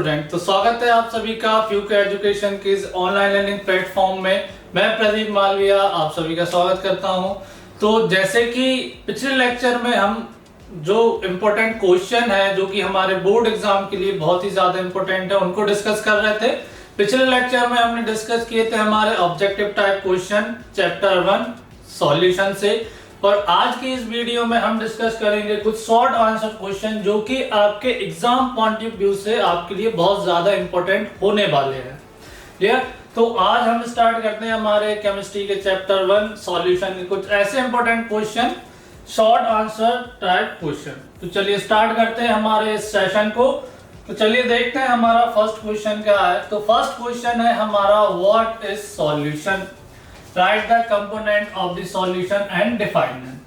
Student, तो स्वागत है आप सभी का फ्यूके एजुकेशन के इस ऑनलाइन लर्निंग प्लेटफॉर्म में। मैं प्रदीप मालविया आप सभी का स्वागत करता हूं। तो जैसे कि पिछले लेक्चर में हम जो इम्पोर्टेंट क्वेश्चन है जो कि हमारे बोर्ड एग्जाम के लिए बहुत ही ज्यादा इम्पोर्टेंट है उनको डिस्कस कर रहे थे। पिछले लेक्चर में हमने डिस्कस किए थे हमारे objective type question chapter 1 solution से, और आज की इस वीडियो में हम डिस्कस करेंगे कुछ शॉर्ट आंसर क्वेश्चन जो कि आपके एग्जाम पॉइंट ऑफ व्यू से आपके लिए बहुत ज्यादा इंपॉर्टेंट होने वाले हैं। क्लियर? तो आज हम स्टार्ट करते हैं हमारे केमिस्ट्री के चैप्टर 1 सॉल्यूशन के कुछ ऐसे important question, short answer type question. तो चलिए स्टार्ट करते हैं हमारे इस सेशन को। तो चलिए देखते हैं हमारा फर्स्ट क्वेश्चन क्या है। तो फर्स्ट क्वेश्चन है हमारा what is solution, right the component of the solution and define them.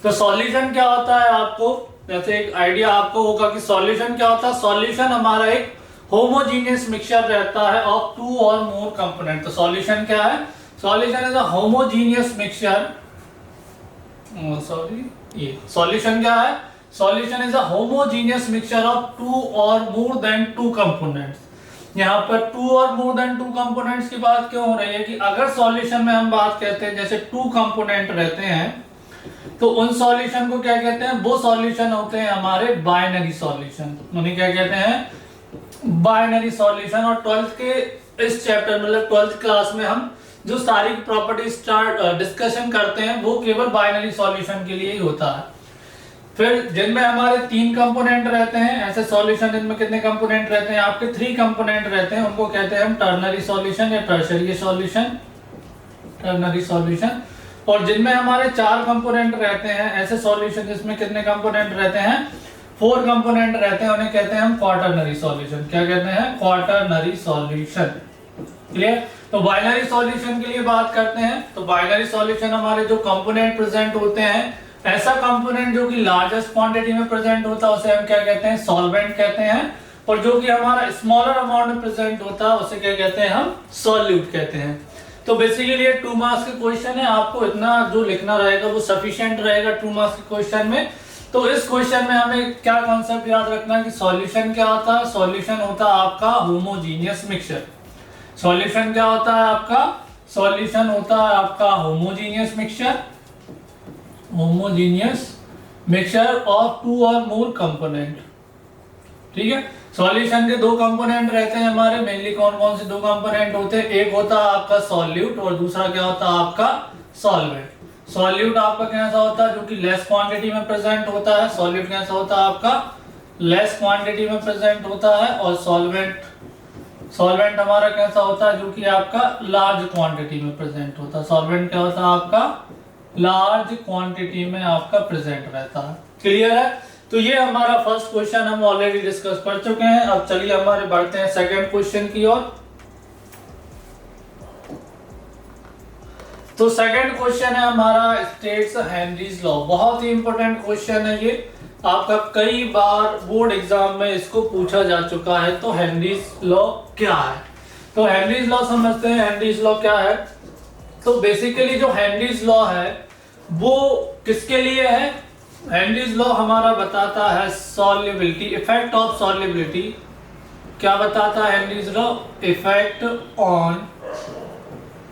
तो सॉल्यूशन क्या होता है, आपको जैसे एक आइडिया आपको होगा कि सॉल्यूशन क्या होता है। सॉल्यूशन हमारा एक होमोजीनियस मिक्सचर रहता है ऑफ टू और मोर कंपोनेंट। तो सॉल्यूशन क्या है, solution is a homogeneous mixture, solution क्या है, solution is a homogeneous mixture of two और मोर देन टू कंपोनेंट्स। यहाँ पर टू और मोर देन टू कंपोनेंट्स की बात क्यों हो रही है कि अगर सॉल्यूशन में हम बात करते हैं जैसे टू कंपोनेंट रहते हैं तो उन सॉल्यूशन को क्या कहते हैं, वो सॉल्यूशन होते हैं हमारे बाइनरी सॉल्यूशन। उन्हें क्या कहते हैं, बाइनरी सॉल्यूशन। और 12th के इस चैप्टर मतलब 12th क्लास में हम जो सारी प्रॉपर्टी डिस्कशन करते हैं वो केवल बाइनरी सॉल्यूशन के लिए ही होता है। फिर जिनमें हमारे 3 कंपोनेंट रहते हैं, ऐसे सॉल्यूशन जिनमें कितने कंपोनेंट रहते हैं, आपके 3 कंपोनेंट रहते हैं, उनको कहते हैं हम टर्नरी सॉल्यूशन या टर्शरी सॉल्यूशन, टर्नरी सॉल्यूशन। और जिनमें हमारे 4 कंपोनेंट रहते हैं, ऐसे सॉल्यूशन जिसमें कितने कंपोनेंट रहते हैं, 4 कंपोनेंट रहते हैं, उन्हें कहते हैं हम क्वाटरनरी सॉल्यूशन। क्या कहते हैं, क्वाटरनरी सॉल्यूशन। क्लियर? तो बाइनरी सॉल्यूशन के लिए बात करते हैं। तो बाइनरी सॉल्यूशन हमारे जो कंपोनेंट प्रेजेंट होते हैं, ऐसा कंपोनेंट जो कि लार्जेस्ट क्वांटिटी में प्रेजेंट होता है उसे हम क्या कहते हैं, सॉल्वेंट कहते हैं। और जो कि हमारा स्मॉलर अमाउंट में प्रेजेंट होता है उसे क्या कहते हैं, हम सॉल्यूट कहते हैं। तो बेसिकली ये 2 मार्क्स के क्वेश्चन है, आपको इतना जो लिखना रहेगा वो सफिशिएंट रहेगा 2 मार्क्स के क्वेश्चन में। तो इस क्वेश्चन में हमें क्या कॉन्सेप्ट याद रखना है कि सॉल्यूशन क्या होता है, सॉल्यूशन होता है आपका होमोजीनियस मिक्सचर। सॉल्यूशन क्या होता है आपका, सॉल्यूशन होता है आपका homogeneous mixture, homogeneous mixture of 2 और मोर कंपोनेंट। ठीक है, सॉल्यूशन के 2 कंपोनेंट रहते हैं हमारे, मेनली कौन कौन से 2 कंपोनेंट होते हैं, एक होता है आपका सॉल्यूट और दूसरा क्या होता है आपका सॉल्वेंट। सॉल्यूट आपका कैसा होता है, जो कि लेस क्वांटिटी में प्रेजेंट होता है, सॉल्यूट कैसा होता है आपका लेस क्वांटिटी में प्रेजेंट होता है। और सॉल्वेंट हमारा कैसा होता है, जो कि आपका लार्ज क्वांटिटी में प्रेजेंट होता है। सॉल्वेंट क्या होता है आपका लार्ज क्वांटिटी में आपका प्रेजेंट रहता है। क्लियर है? तो ये हमारा फर्स्ट क्वेश्चन हम ऑलरेडी डिस्कस कर चुके हैं। अब चलिए हमारे बढ़ते हैं सेकंड क्वेश्चन की ओर। तो सेकंड क्वेश्चन है हमारा स्टेट्स हेनरीज लॉ। बहुत ही इंपॉर्टेंट क्वेश्चन है ये, आपका कई बार बोर्ड एग्जाम में इसको पूछा जा चुका है। तो हेनरीज लॉ क्या है, तो हेनरीज लॉ समझते हैं। हेनरीज लॉ क्या है, तो बेसिकली जो हेनरीज लॉ है वो किसके लिए है, हेनरीज लॉ हमारा बताता है सॉल्युबिलिटी, इफेक्ट ऑफ सॉल्युबिलिटी। क्या बताता है Henry's law, effect on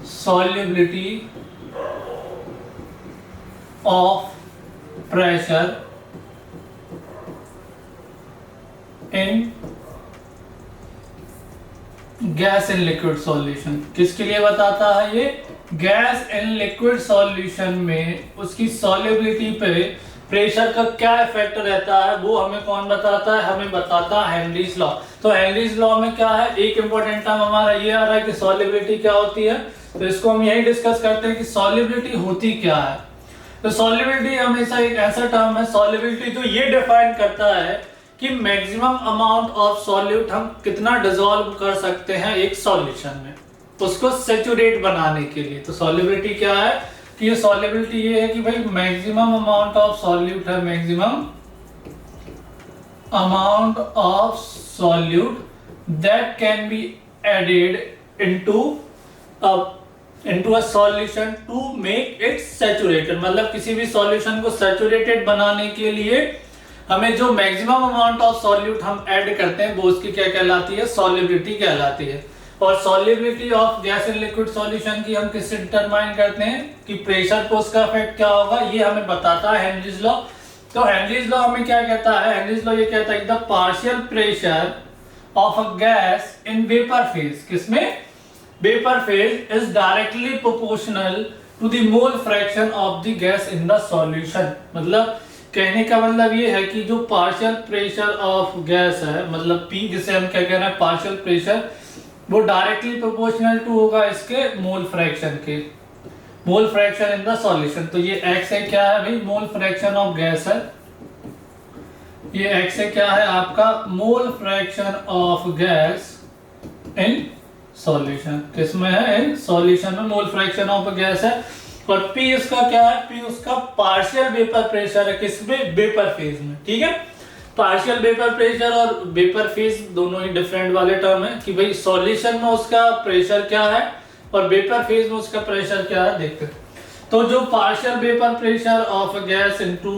solubility of pressure in gas in liquid solution. किसके लिए बताता है ये, गैस इन लिक्विड सॉल्यूशन में उसकी सॉल्युबिलिटी पे प्रेशर का क्या इफेक्ट रहता है वो हमें कौन बताता है, हमें बताता है हेनरीज लॉ। तो हेनरीज लॉ में क्या है, एक इंपॉर्टेंट टर्म हमारा ये आ रहा है कि सॉल्युबिलिटी क्या होती है। तो इसको हम यही डिस्कस करते हैं कि सॉल्युबिलिटी होती क्या है। तो सॉल्युबिलिटी हमेशा एक ऐसा टर्म है, सॉल्युबिलिटी जो ये डिफाइन करता है कि मैक्सिमम अमाउंट ऑफ सॉल्यूट हम कितना डिसॉल्व कर सकते हैं एक सॉल्यूशन में, उसको सैचुरेट बनाने के लिए। तो सॉल्युबिलिटी क्या है कि ये सॉल्युबिलिटी ये है कि भाई मैक्सिमम अमाउंट ऑफ सॉल्यूट है, maximum amount of solute that can be added into a solution to make it saturated. मतलब किसी भी सॉल्यूशन को सैचुरेटेड बनाने के लिए हमें जो मैक्सिमम अमाउंट ऑफ सॉल्यूट हम ऐड करते हैं वो उसकी क्या कहलाती है, सॉल्युबिलिटी कहलाती है। और solubility of gas in liquid solution की हम किससे डिटरमाइन करते हैं कि प्रेशर पर उसका इफेक्ट क्या होगा, ये हमें बताता है हेनरीज लॉ। तो हेनरीज लॉ हमें क्या कहता है, हेनरीज लॉ ये कहता है the partial pressure of a gas in vapour phase, किसमें, vapour phase is directly proportional to the mole fraction of the gas in the solution. मतलब कहने का मतलब ये है कि जो पार्शियल प्रेशर ऑफ गैस है, मतलब P जिसे हम क्या कह रहे हैं पार्शियल प्रेशर, वो डायरेक्टली प्रोपोर्शनल टू होगा इसके मोल फ्रैक्शन के, mole fraction in the solution. तो ये x है क्या है भाई, मोल फ्रैक्शन ऑफ गैस है, ये x है क्या है आपका, मोल fraction of gas in solution, किसमें है, इन सॉल्यूशन में मोल फ्रैक्शन ऑफ गैस है। और P इसका क्या है, P उसका पार्शियल वेपर प्रेशर है, किसमें, वेपर फेज में। ठीक है, पार्शियल वेपर प्रेशर और वेपर फेज दोनों ही डिफरेंट वाले टर्म है कि भाई सॉल्यूशन में उसका प्रेशर क्या है और वेपर फेज में उसका प्रेशर क्या है, देखते हैं। तो जो partial vapour pressure of gas into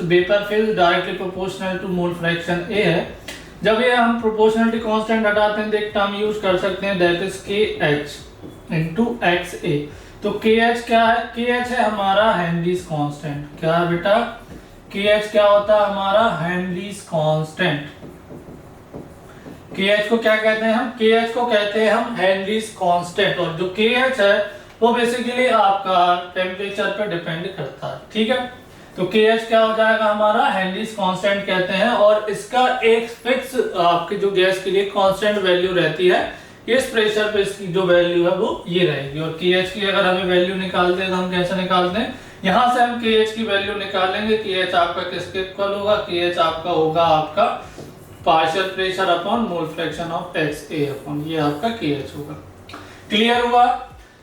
vapour phase directly proportional to mole fraction ए है। जब ये हम प्रोपोर्शनलिटी कांस्टेंट हटाते हैं तो एक टर्म यूज कर सकते हैं, that is KH into XA। तो KH क्या है, KH है हमारा हेनरीज कांस्टेंट। क्या है बेटा, KH क्या होता है हमारा, हेनरीज कांस्टेंट। KH को क्या कहते हैं हम, KH को कहते हैं हम हेनरीज कांस्टेंट। और जो KH है वो बेसिकली आपका टेम्परेचर पर डिपेंड करता है। ठीक है, तो KH क्या हो जाएगा हमारा, हेनरीज कांस्टेंट कहते हैं। और इसका एक फिक्स आपके जो गैस के लिए कांस्टेंट वैल्यू रहती है, इस प्रेशर पे इसकी जो वैल्यू है वो ये रहेगी। और KH की अगर हमें वैल्यू निकालते हैं तो हम कैसे निकालते हैं, यहां से हम KH की वैल्यू निकालेंगे। KH आपका किसके इक्वल होगा, KH आपका होगा आपका partial pressure upon mole fraction of XA upon, ये आपका KH होगा। क्लियर हुआ।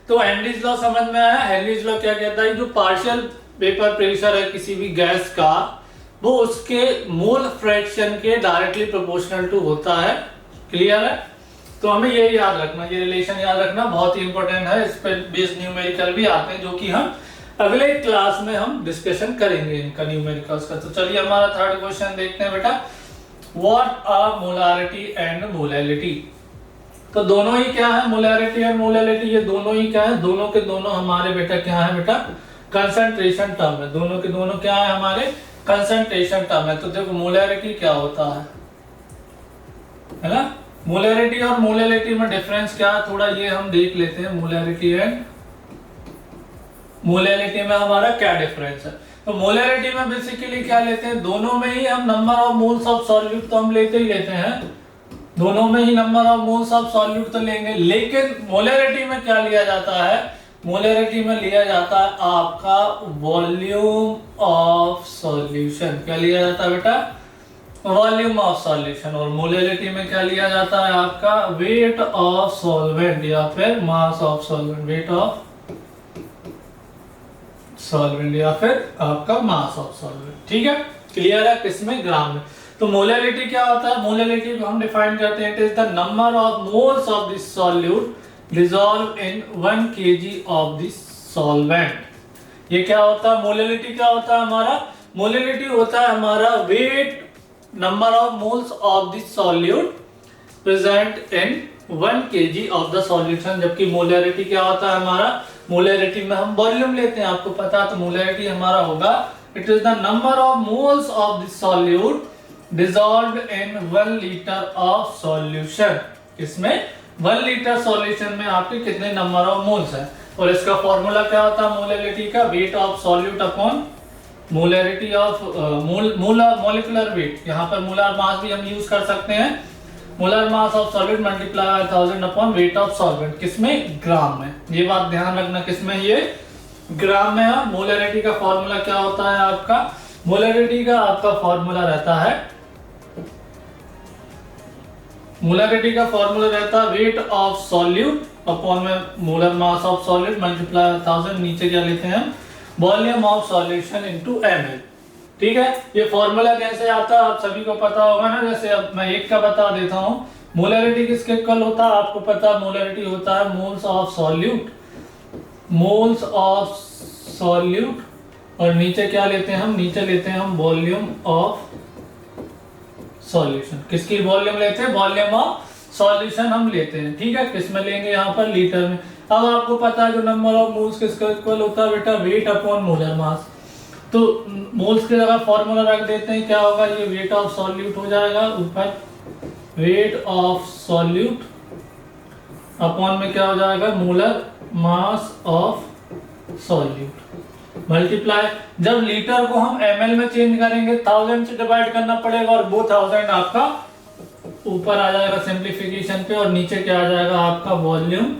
तो हेनरीज लॉ समझ में आया। हेनरीज लॉ क्या कहता है, जो पार्शियल वेपर प्रेशर है किसी भी गैस का, वो उसके मोल फ्रैक्शन के डायरेक्टली प्रोपोर्शनल टू होता है। क्लियर है, तो हमें ये याद रखना, ये रिलेशन याद रखना बहुत ही इंपॉर्टेंट है। इस पर बेस्ड न्यूमेरिकल भी आते हैं जो कि हम अगले क्लास में हम डिस्कशन करेंगे इनका, न्यूमेरिकल्स का। तो चलिए हमारा थर्ड क्वेश्चन देखते हैं बेटा, what are molarity and molality. तो दोनों ही क्या है, मोलैरिटी और मोलैलिटी, ये दोनों ही क्या है, दोनों के दोनों हमारे बेटा क्या है बेटा, कंसंट्रेशन टर्म है। दोनों के दोनों क्या है हमारे, कंसंट्रेशन टर्म है। तो देखो मोलैरिटी क्या होता है ना, मोलैरिटी और मोलैलिटी में डिफरेंस क्या है, थोड़ा ये हम देख लेते हैं। मोलैरिटी एंड मोलैलिटी में हमारा क्या डिफरेंस है। तो मोलैरिटी में बेसिकली क्या लेते हैं, दोनों में ही हम number of moles of solute तो हम लेते ही लेते हैं, दोनों में ही number of moles of solute तो लेंगे। लेकिन मोलैरिटी में क्या लिया जाता है, मोलैरिटी में लिया जाता है आपका वॉल्यूम ऑफ सॉल्यूशन। क्या लिया जाता है बेटा, वॉल्यूम ऑफ सॉल्यूशन। और मोलैलिटी में क्या लिया जाता है आपका, वेट ऑफ सॉल्वेंट या फिर mass of solvent, weight of solvent या फिर आपका मास ऑफ सॉल्वेंट। ठीक है, क्लियर है, किसमें, ग्राम में। तो मोलैलिटी क्या होता है, मोलैलिटी को हम डिफाइन करते हैं, it is the number of moles of this solute dissolve in 1 kg of this solvent. ये क्या होता है, मोलैलिटी क्या होता है हमारा, मोलैलिटी होता है हमारा weight number of moles of this solute present in 1 kg of the solution. जबकि मोलैरिटी क्या होता है हमारा, मोलैरिटी में हम वॉल्यूम लेते हैं, आपको पता है। तो मोलैरिटी हमारा होगा, it is the number of moles of this solute dissolved in 1 litre of solution. इसमें 1 लीटर सॉल्यूशन में आपके कितने नंबर ऑफ मोल्स हैं। और इसका फॉर्मूला क्या होता है मोलैलिटी का, weight of solute upon molarity of molecular weight. यहाँ पर मोलर मास भी हम यूज कर सकते हैं, molar mass of solute multiply by 1000 upon weight of solvent, किसमें, ग्राम में। ये बात ध्यान रखना, किसमें, ये ग्राम में है। मोलैरिटी का फॉर्मूला क्या होता है आपका, मोलैरिटी का आपका फॉर्मूला रहता है, मोलैरिटी का फॉर्मूला रहता है वेट ऑफ सॉल्यूट अपॉन में molar mass of solute multiply 1000, नीचे क्या लेते हैं, volume of solution into ml। ठीक है, ये फॉर्मूला कैसे आता है आप सभी को पता होगा ना। जैसे अब मैं एक का बता देता हूं, मोलैरिटी किसके इक्वल होता है आपको पता है, मोलैरिटी होता है moles of solute, moles of solute और नीचे क्या लेते हैं हम, नीचे लेते हैं हम वॉल्यूम ऑफ सॉल्यूशन। किसकी वॉल्यूम लेते हैं, वॉल्यूम ऑफ सॉल्यूशन हम लेते हैं, ठीक है। किस में लेंगे, यहाँ पर लीटर में। अब आपको पता है जो नंबर ऑफ मोल्स किसका इक्वल होता है बेटा, वेट अपॉन मोलर मास। तो मोल्स की जगह फॉर्मूला रख देते हैं, क्या होगा, ये वेट ऑफ सॉल्यूट हो जाएगा, ऊपर वेट ऑफ सॉल्यूट अपॉन में क्या हो जाएगा, molar mass of solute multiply. जब लीटर को हम ml में चेंज करेंगे 1000 से डिवाइड करना पड़ेगा और वो 1000 आपका ऊपर आ जाएगा सिंप्लीफिकेशन पे, और नीचे क्या आ जाएगा आपका वॉल्यूम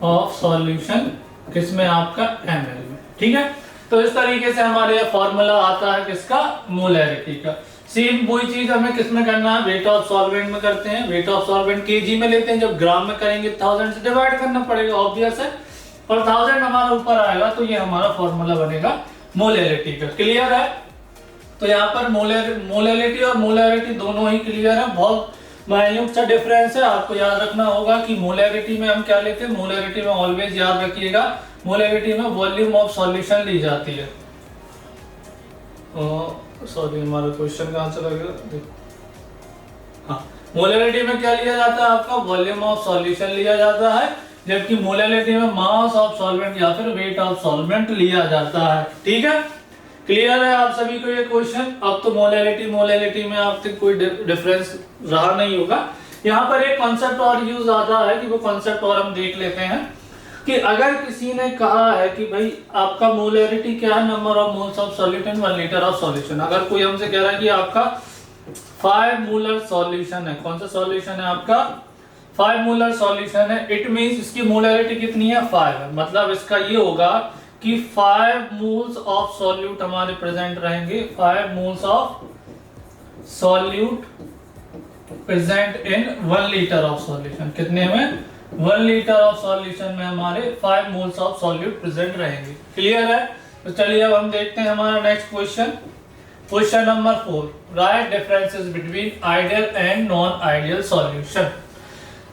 ऑफ सॉल्यूशन किसमें, आपका ml में, ठीक है। तो इस तरीके से हमारे फॉर्मूला आता है किसका, मोलैरिटी का। सेम वही चीज हमें किसमें करना है, वेट ऑफ सॉल्वेंट में करते हैं। वेट ऑफ सॉल्वेंट केजी में लेते हैं, जब ग्राम में करेंगे 1000 से डिवाइड करना पड़ेगा, ऑब्वियस है, और 1000 हमारा ऊपर आएगा, तो ये हमारा फॉर्मूला बनेगा मोलैरिटी का। क्लियर है। तो यहाँ पर मोलैरिटी और मोलैरिटी दोनों ही क्लियर है। बहुत माइन्यूट सा डिफरेंस है, आपको याद रखना होगा कि मोलैरिटी में हम क्या लेते हैं, मोलैरिटी में ऑलवेज याद रखिएगा, मोलैरिटी में वॉल्यूम ऑफ सॉल्यूशन ली जाती है। सॉरी हमारा क्वेश्चन का आंसर आ गया। हाँ, मोलैरिटी में क्या लिया जाता है, आपका वॉल्यूम ऑफ सॉल्यूशन लिया जाता है, जबकि मोलैरिटी में मास ऑफ सॉल्वेंट या फिर वेट ऑफ सॉल्वेंट लिया जाता है, ठीक है। क्लियर है आप सभी को ये क्वेश्चन। अब तो मोलैरिटी में आपसे कोई डिफरेंस रहा नहीं होगा। यहाँ पर एक कॉन्सेप्ट और यूज आता है कि वो कॉन्सेप्ट और हम देख लेते हैं कि अगर किसी ने कहा है कि भाई आपका मोलैरिटी क्या है, number of moles of solute in 1 litre of solution. अगर कोई हमसे कह रहा है कि आपका 5 मोलर सॉल्यूशन है, कौन सा सॉल्यूशन है आपका, 5 मोलर सॉल्यूशन है, इट मींस इसकी मोलैरिटी कितनी है, 5 है। मतलब इसका ये होगा कि 5 मोल्स ऑफ सॉल्यूट हमारे प्रेजेंट रहेंगे, 5 moles of solute present in 1 litre of solution. कितने में, 1 लीटर ऑफ सॉल्यूशन में हमारे 5 मोल्स ऑफ सॉल्यूट प्रेजेंट रहेंगे। क्लियर है। तो चलिए अब हम देखते हैं हमारा next question. Question number 4, right differences between ideal and non ideal solution.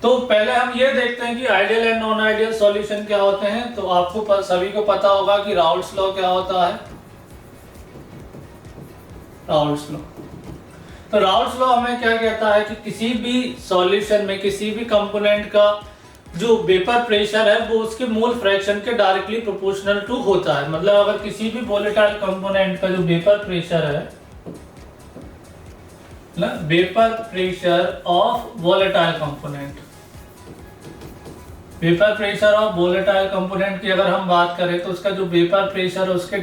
तो पहले हम ये देखते हैं कि ideal and non ideal solution क्या होते हैं। तो आपको सभी को पता होगा कि राउल्ट्स लॉ क्या होता है, राउल्ट्स लॉ। तो राउल्ट्स लॉ हमें क्या कहता है कि किसी भी सॉल्यूशन में किसी भी कंपोनेंट का जो वेपर प्रेशर है वो उसके मोल फ्रैक्शन के डायरेक्टली प्रोपोर्शनल टू होता है। मतलब अगर किसी भी वोलेटाइल कंपोनेंट का जो वेपर प्रेशर है, vapour pressure of volatile component, vapour pressure of volatile component की अगर हम बात करें तो उसका जो वेपर प्रेशर है उसके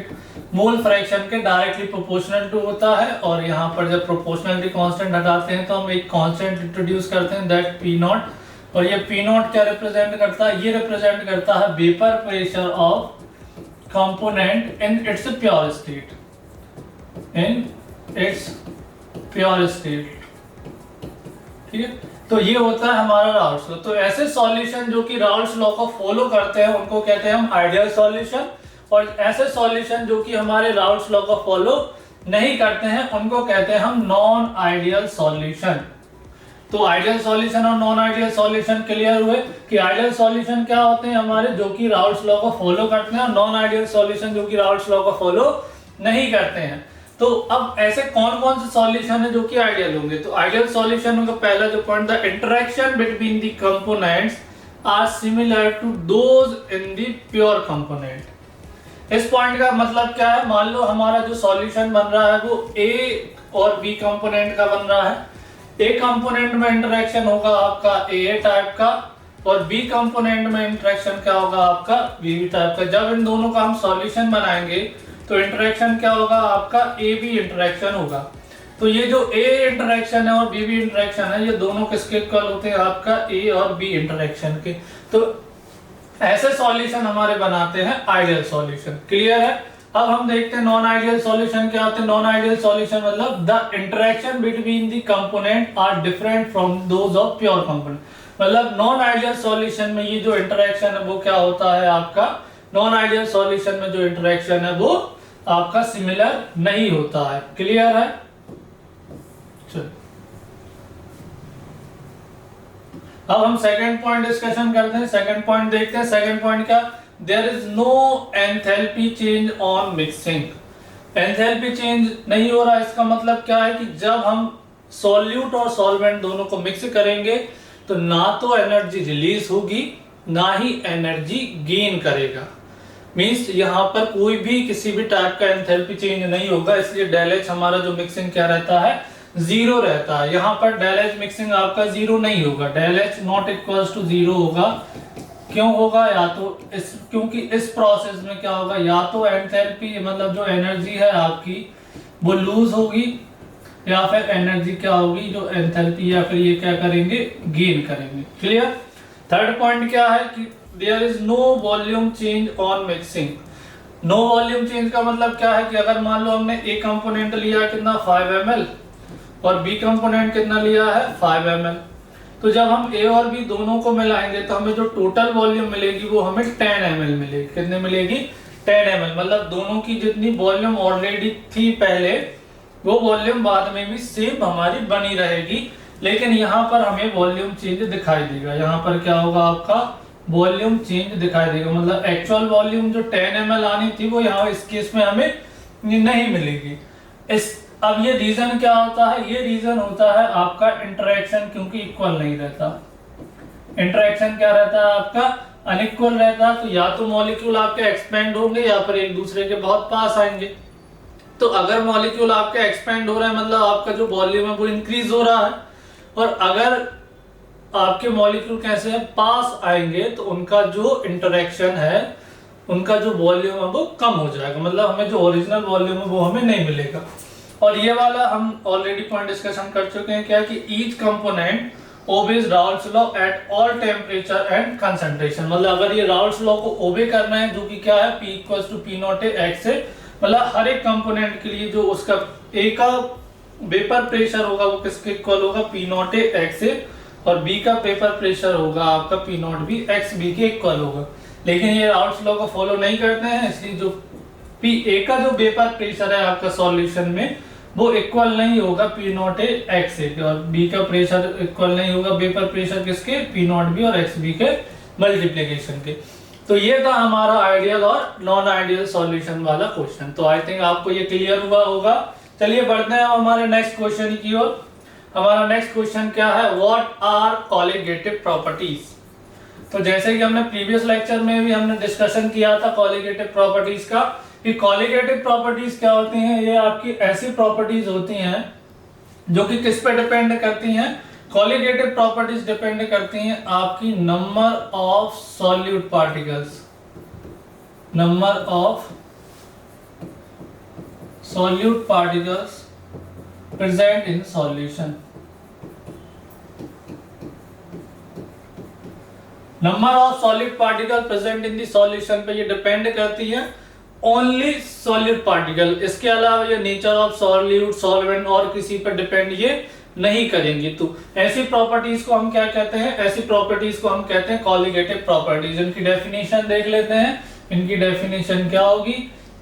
मोल फ्रैक्शन के डायरेक्टली प्रोपोर्शनल टू होता है। और यहाँ पर जब प्रोपोर्शनलिटी कांस्टेंट हटाते हैं तो हम एक कांस्टेंट इंट्रोड्यूस करते हैं, दैट पी नॉट। और ये पी नॉट क्या रिप्रेजेंट करता है, ये रिप्रेजेंट करता है vapour pressure of component in its pure state, in its pure state, ठीक है। तो ये होता है हमारा राउल्ट्स लॉ। तो ऐसे सॉल्यूशन जो कि राउल्ट्स लॉ को फॉलो करते हैं उनको कहते हैं हम आइडियल सॉल्यूशन, और ऐसे सॉल्यूशन जो कि हमारे राउल्ट्स लॉ को फॉलो नहीं करते हैं उनको कहते हैं हम नॉन आइडियल सॉल्यूशन। तो आइडियल सॉल्यूशन और नॉन आइडियल सॉल्यूशन क्लियर हुए कि आइडियल सॉल्यूशन क्या होते हैं हमारे, जो कि राउल्ट्स लॉ को फॉलो करते हैं, और नॉन आइडियल सॉल्यूशन जो कि राउल्ट्स लॉ को फॉलो नहीं करते हैं। तो अब ऐसे कौन कौन से सॉल्यूशन है जो कि आइडियल होंगे। तो आइडियल सॉल्यूशन का पहला जो point, the interaction between the components are similar to those in the pure component. इस पॉइंट का मतलब क्या है, मान लो हमारा जो सॉल्यूशन बन रहा है वो ए और बी कंपोनेंट का बन रहा है। ए कंपोनेंट में इंटरेक्शन होगा आपका ए टाइप का, और बी कंपोनेंट में इंटरेक्शन क्या होगा आपका बी टाइप का। जब इन दोनों का हम सॉल्यूशन बनाएंगे तो इंटरेक्शन क्या होगा आपका ए बी इंटरेक्शन होगा। तो ये जो ए इंटरेक्शन है और बी बी इंटरेक्शन है, ये दोनों किसके इक्वल होते हैं, आपका ए और बी इंटरेक्शन के। तो ऐसे सॉल्यूशन हमारे बनाते हैं आइडियल सॉल्यूशन। क्लियर है। अब हम देखते हैं नॉन आइडियल सॉल्यूशन क्या होते हैं। नॉन आइडियल सॉल्यूशन मतलब the interaction between the component are different from those of pure component. मतलब नॉन आइडियल सॉल्यूशन में ये जो इंटरेक्शन है वो क्या होता है आपका, नॉन आइडियल सॉल्यूशन में जो इंटरेक्शन है वो आपका सिमिलर नहीं होता है। क्लियर है। अब हम सेकंड पॉइंट डिस्कशन करते हैं। सेकंड पॉइंट देखते हैं। सेकंड पॉइंट क्या, there is no enthalpy change on mixing. Enthalpy change नहीं हो रहा, इसका मतलब क्या है कि जब हम सॉल्यूट और सॉल्वेंट दोनों को मिक्स करेंगे तो ना तो एनर्जी रिलीज होगी ना ही एनर्जी गेन करेगा। मींस यहाँ पर कोई भी किसी भी टाइप का एंथैल्पी चेंज नहीं होगा, इसलिए डेल एच हमारा जो मिक्सिंग क्या रहता है, जीरो रहता है। यहाँ पर डेल एच मिक्सिंग आपका जीरो नहीं होगा, del H not equals to zero होगा। क्यों होगा? या तो क्योंकि इस प्रोसेस में क्या होगा, या तो एंथैल्पी मतलब जो एनर्जी है आपकी वो लूज होगी, या फिर एनर्जी क्या होगी, जो एंथैल्पी या फिर ये क्या करेंगे, गेन करेंगे। क्लियर? थर्ड पॉइंट क्या है कि there is no volume change on mixing. No volume change का मतलब क्या है कि अगर मान लो हमने ए कंपोनेंट लिया कितना 5 ml और बी कंपोनेंट कितना लिया है 5 ml, तो जब हम ए और बी दोनों को मिलाएंगे तो हमें जो टोटल वॉल्यूम मिलेगी वो हमें 10 ml मिलेगी। कितने मिलेगी? 10 ml। मतलब दोनों की जितनी वॉल्यूम ऑलरेडी थी पहले, वो वॉल्यूम बाद में भी सेम हमारी बनी रहेगी, लेकिन यहाँ पर हमें वॉल्यूम चेंज दिखाई देगा। यहाँ पर क्या होगा, आपका वॉल्यूम चेंज दिखाई देगा। मतलब एक्चुअल वॉल्यूम जो 10 ml आनी थी वो यहाँ इस केस में हमें नहीं मिलेगी। अब ये रीजन क्या होता है? ये रीजन होता है आपका इंटरेक्शन, क्योंकि इक्वल नहीं रहता। इंटरेक्शन क्या रहता है आपका? अनइक्वल रहता है। तो या तो मॉलिक्यूल आपके एक्सपेंड होंगे या फिर एक दूसरे के बहुत पास आएंगे। तो अगर मॉलिक्यूल आपका एक्सपेंड हो रहा है मतलब आपका जो वॉल्यूम है वो इंक्रीज हो रहा है, और अगर आपके मॉलिक्यूल कैसे है, पास आएंगे तो उनका जो इंटरेक्शन है, उनका जो वॉल्यूम है वो कम हो जाएगा। मतलब हमें जो ओरिजिनल वॉल्यूम है वो हमें नहीं मिलेगा। और ये वाला हम ऑलरेडी पॉइंट डिस्कशन कर चुके हैं, क्या कि each component obeys Raoult's law at all temperature and concentration. मतलब अगर ये राउल्स लॉ को ओबे करना है, जो कि क्या है, P equals to P naught x है, मतलब हर एक कंपोनेंट के लिए जो उसका ए का वेपर प्रेशर होगा वो किसके इक्वल होगा, P नॉट एक्स है, और बी का पेपर प्रेशर होगा आपका P नॉट भी एक्स बी के इक्वल होगा। लेकिन ये राउल्स लॉ को फॉलो नहीं करते हैं, इसलिए जो P ए का जो वेपर प्रेशर है आपका सॉल्यूशन में वो इक्वल नहीं होगा P नॉट एक्स ए के, और बी का प्रेशर इक्वल नहीं होगा वेपर प्रेशर किसके, P नॉट बी और एक्स बी के मल्टीप्लीकेशन के। तो ये था हमारा आइडियल और नॉन आइडियल सॉल्यूशन वाला क्वेश्चन। तो आई थिंक आपको ये क्लियर हुआ होगा। चलिए बढ़ते हैं हमारे नेक्स्ट क्वेश्चन की ओर। हमारा नेक्स्ट क्वेश्चन क्या है, व्हाट आर कॉलिगेटिव प्रॉपर्टीज। तो जैसे कि हमने प्रीवियस लेक्चर में भी हमने डिस्कशन किया था कॉलिगेटिव प्रॉपर्टीज का, कि कॉलिगेटिव प्रॉपर्टीज क्या होती हैं। ये आपकी ऐसी प्रॉपर्टीज होती हैं जो कि किस पे डिपेंड करती हैं, कॉलिगेटिव प्रॉपर्टीज डिपेंड करती हैं आपकी number of solute particles, number of solute particles present in solution. Number of solid particle present in the solution पे ये डिपेंड करती है ओनली सॉलिड पार्टिकल। इसके अलावा ये नेचर ऑफ सॉल्यूट, सॉल्वेंट और किसी पर डिपेंड ये नहीं करेंगी। तो ऐसी प्रॉपर्टीज को हम क्या कहते हैं, ऐसी प्रॉपर्टीज को हम कहते हैं कॉलिगेटिव प्रॉपर्टीज। इनकी डेफिनेशन देख लेते हैं। इनकी डेफिनेशन क्या होगी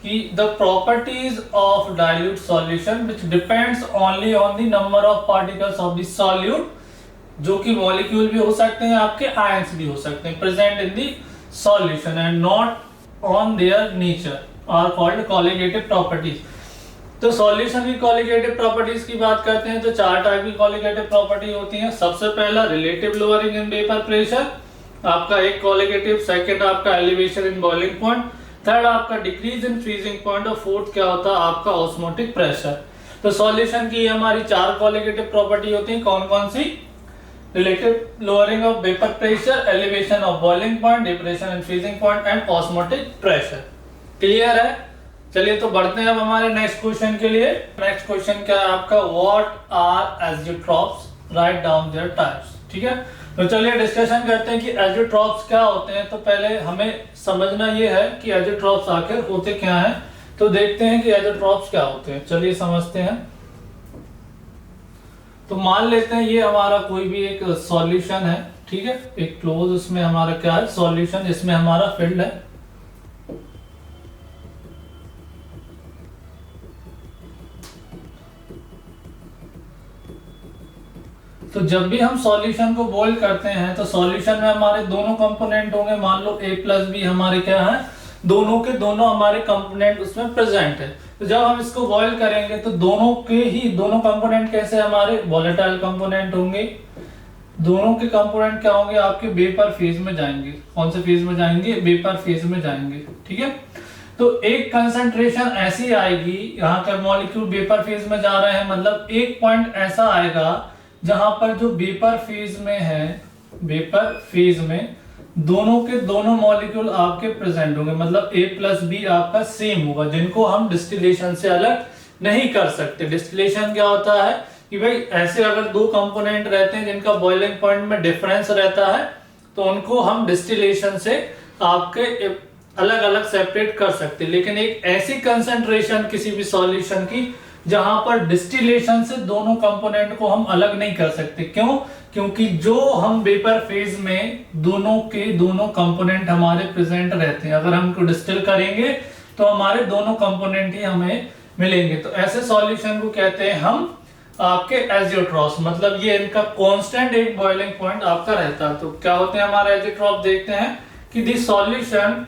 कि the properties of dilute solution which depends only on the number of particles of the solute, जो कि मॉलिक्यूल भी हो सकते हैं, आपके आयंस भी हो सकते हैं, present in the solution and not on their nature are called colligative properties. तो सॉल्यूशन की कॉलिगेटिव प्रॉपर्टीज की बात करते हैं तो चार टाइप की कॉलिगेटिव प्रॉपर्टी होती हैं। सबसे पहला relative lowering in vapour pressure, आपका एक कॉलिगेटिव। सेकंड आपका elevation in boiling point. Third आपका डिक्रीज इन फ्रीजिंग पॉइंट। और फोर्थ क्या होता है आपका ऑस्मोटिक प्रेशर। तो सॉल्यूशन की हमारी चार कॉलिगेटिव प्रॉपर्टी होती है। कौन कौन सी? Relative lowering of vapour pressure, elevation of boiling point, depression and freezing point and osmotic pressure. Clear है? चलिए तो बढ़ते हैं अब हमारे नेक्स्ट क्वेश्चन के लिए। नेक्स्ट क्वेश्चन क्या है आपका, what are azeotropes, write down their types. ठीक है, तो चलिए डिस्कशन करते हैं कि एजियोट्रॉप्स क्या होते हैं। तो पहले हमें समझना ये है कि एजियोट्रॉप्स आखिर होते क्या हैं। तो देखते हैं कि एजियोट्रॉप्स क्या होते हैं, चलिए समझते हैं। तो मान लेते हैं ये हमारा कोई भी एक सॉल्यूशन है, ठीक है, एक क्लोज, उसमें हमारा क्या है सॉल्यूशन, इसमें हमारा फील्ड है। तो जब भी हम सॉल्यूशन को बॉयल करते हैं तो सॉल्यूशन में हमारे दोनों कंपोनेंट होंगे, मान लो A प्लस बी हमारे क्या है, दोनों के दोनों हमारे कंपोनेंट उसमें प्रेजेंट है। तो जब हम इसको बॉयल करेंगे तो दोनों के ही दोनों कंपोनेंट कैसे हमारे वोलेटाइल कंपोनेंट होंगे, दोनों के कंपोनेंट क्या होंगे आपके वेपर फेज में जाएंगे। कौन से फेज में जाएंगे, वेपर फेज में जाएंगे, ठीक है। तो एक कंसंट्रेशन ऐसी आएगी, यहाँ का मॉलिक्यूल वेपर फेज में जा रहे हैं, मतलब एक पॉइंट ऐसा आएगा जहां पर जो वेपर फेज में है, वेपर फेज में दोनों के दोनों मॉलिक्यूल आपके प्रेजेंट होंगे, मतलब A प्लस बी आपका सेम होगा, जिनको हम डिस्टिलेशन से अलग नहीं कर सकते। डिस्टिलेशन क्या होता है कि भाई ऐसे अगर दो कंपोनेंट रहते हैं जिनका बॉइलिंग पॉइंट में डिफरेंस रहता है तो उनको हम डिस्टिलेशन से आपके अलग अलग सेपरेट कर सकते हैं। लेकिन एक ऐसी कंसंट्रेशन किसी भी सॉल्यूशन की जहां पर डिस्टिलेशन से दोनों कंपोनेंट को हम अलग नहीं कर सकते। क्यों? क्योंकि जो हम वेपर फेज में दोनों के दोनों कंपोनेंट हमारे प्रेजेंट रहते हैं, अगर हम उनको डिस्टिल करेंगे तो हमारे दोनों कंपोनेंट ही हमें मिलेंगे। तो ऐसे सॉल्यूशन को कहते हैं हम आपके एजियोट्रॉप्स, मतलब ये इनका कांस्टेंट एक बॉइलिंग पॉइंट आपका रहता है। तो क्या होते हैं हमारे एजियोट्रॉप, देखते हैं कि the solution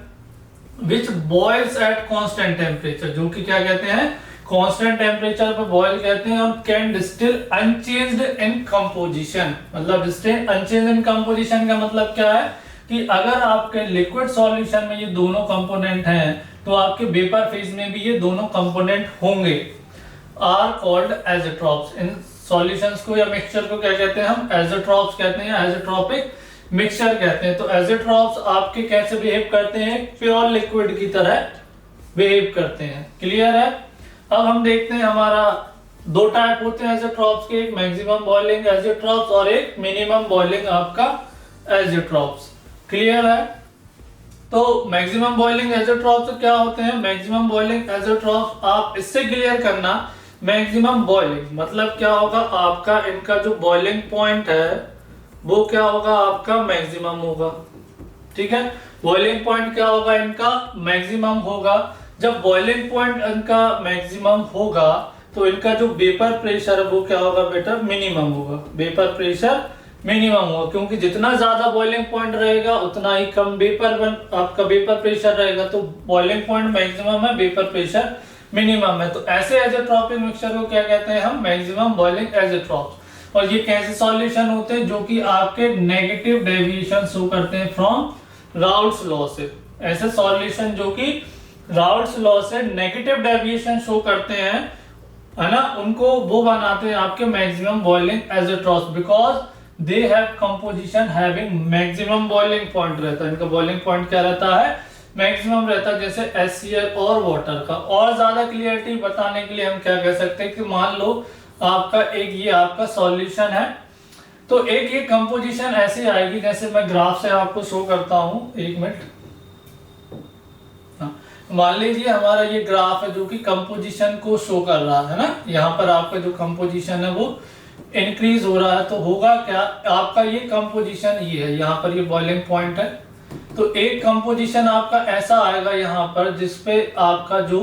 which boils at constant temperature, जो कि क्या कहते हैं कांस्टेंट टेम्परेचर पे बॉयल कहते हैं, और can distil unchanged in composition. मतलब डिस्टिल अनचेंज्ड इन कंपोजिशन का मतलब क्या है कि अगर आपके लिक्विड सॉल्यूशन में ये दोनों कंपोनेंट हैं तो आपके वेपर फेज में भी ये दोनों कंपोनेंट होंगे, आर कॉल्ड एजियोट्रॉप्स। इन सॉल्यूशंस को या मिक्सचर को क्या कहते हैं हम, एजियोट्रॉप्स कहते हैं, एजियोट्रॉपिक मिक्सचर कहते हैं। तो एजियोट्रॉप्स आपके कैसे बिहेव करते हैं, प्योर लिक्विड की तरह बिहेव करते हैं। क्लियर है? अब हम देखते हैं हमारा दो टाइप होते हैं एजियोट्रॉप्स के, एक मैक्सिमम बॉइलिंग एजियोट्रॉप्स और एक मिनिमम बॉइलिंग आपका एजियोट्रॉप्स। क्लियर है? तो मैक्सिमम बॉइलिंग एजियोट्रॉप्स क्या होते हैं, मैक्सिमम बॉइलिंग एजियोट्रॉप्स आप इससे क्लियर करना, मैक्सिमम बॉइलिंग मतलब क्या होगा आपका, इनका जो बॉइलिंग पॉइंट है वो क्या होगा आपका मैक्सिमम होगा, ठीक है। बॉइलिंग पॉइंट क्या होगा इनका, मैक्सिमम होगा। जब बॉइलिंग पॉइंट इनका मैक्सिमम होगा तो इनका जो वेपर प्रेशर है वो क्या होगा बेटा, मिनिमम होगा। वेपर प्रेशर मिनिमम होगा, क्योंकि जितना ज्यादा बॉइलिंग पॉइंट रहेगा उतना ही कम आपका वेपर प्रेशर रहेगा। तो बॉइलिंग पॉइंट मैक्सिमम है, वेपर प्रेशर मिनिमम है। तो ऐसे एजियोट्रॉपिक मिक्सचर को क्या कहते हैं हम, मैक्सिमम बॉइलिंग एजियोट्रॉप्स। और ये कैसे सॉल्यूशन होते हैं, जो कि आपके नेगेटिव डेविएशन शो करते हैं फ्रॉम राउल्ट्स लॉ से। ऐसे सॉल्यूशन जो कि राउल्ट्स लॉ से नेगेटिव डेविएशन शो करते हैं, है ना, उनको वो बनाते हैं आपके maximum boiling azeotropes, because they have composition having maximum boiling point रहता है। इनका बॉइलिंग पॉइंट क्या रहता है, मैक्सिमम रहता है, जैसे HCl और वाटर का। और ज्यादा क्लियरिटी बताने के लिए हम क्या कह सकते हैं कि मान लो आपका एक ये आपका सॉल्यूशन है, तो एक ये कंपोजिशन ऐसी आएगी, जैसे मैं ग्राफ से आपको शो करता हूं, एक मिनट। मान लीजिए हमारा ये ग्राफ है जो कि कंपोजिशन को शो कर रहा है ना, यहाँ पर आपका जो कंपोजिशन है वो इंक्रीज हो रहा है। तो होगा क्या, आपका ये कंपोजिशन ये है, यहाँ पर ये बॉइलिंग पॉइंट है, तो एक कंपोजिशन आपका ऐसा आएगा यहाँ पर जिसपे आपका जो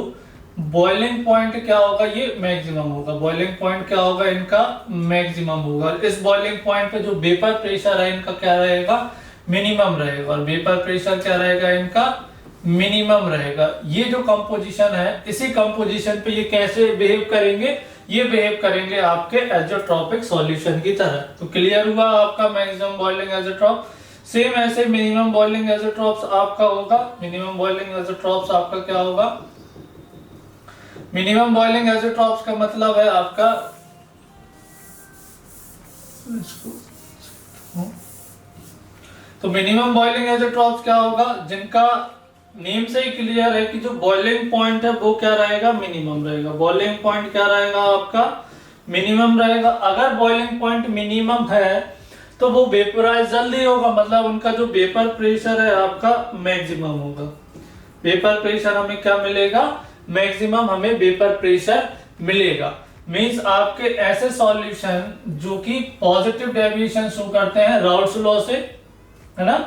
बॉइलिंग पॉइंट क्या होगा, ये मैक्सिमम होगा। बॉइलिंग पॉइंट क्या होगा इनका, मैक्सिमम होगा। इस बॉइलिंग पॉइंट पे जो वेपर प्रेशर है इनका क्या रहेगा, मिनिमम रहेगा, और वेपर प्रेशर क्या रहेगा इनका, मिनिमम रहेगा। ये जो कंपोजिशन है, इसी कंपोजिशन पे ये कैसे बिहेव करेंगे, ये बिहेव करेंगे आपके एजियोट्रॉपिक सॉल्यूशन की तरह। तो क्लियर हुआ आपका मैक्सिमम बॉइलिंग एजियोट्रॉप। सेम ऐसे मिनिमम बॉइलिंग एजियोट्रॉप्स आपका होगा। मिनिमम बॉइलिंग एजियोट्रॉप्स आपका क्या होगा, मिनिमम बॉइलिंग एजियोट्रॉप्स का मतलब है आपका, तो मिनिमम बॉइलिंग एजियोट्रॉप्स क्या होगा, जिनका नेम से ही क्लियर है कि जो बॉइलिंग पॉइंट है वो क्या रहेगा, मिनिमम रहेगा। बॉइलिंग पॉइंट क्या रहेगा आपका, मिनिमम रहेगा। अगर बॉइलिंग पॉइंट मिनिमम है तो वो वेपोराइज जल्दी होगा, मतलब उनका जो वेपर प्रेशर है आपका मैक्सिमम होगा। वेपर प्रेशर हमें क्या मिलेगा, मैक्सिमम हमें वेपर प्रेशर मिलेगा। मींस आपके ऐसे सॉल्यूशन जो कि पॉजिटिव डेविएशन शो करते हैं राउल्ट्स लॉ से, है ना,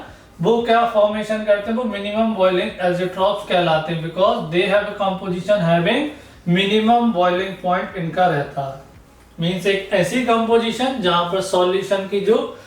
वो क्या फॉर्मेशन करते हैं, वो मिनिमम बॉइलिंग एजियोट्रॉप्स कहलाते हैं, because they have a composition having minimum boiling point इनका रहता है। मीन्स एक ऐसी कंपोजिशन जहां पर सॉल्यूशन की जो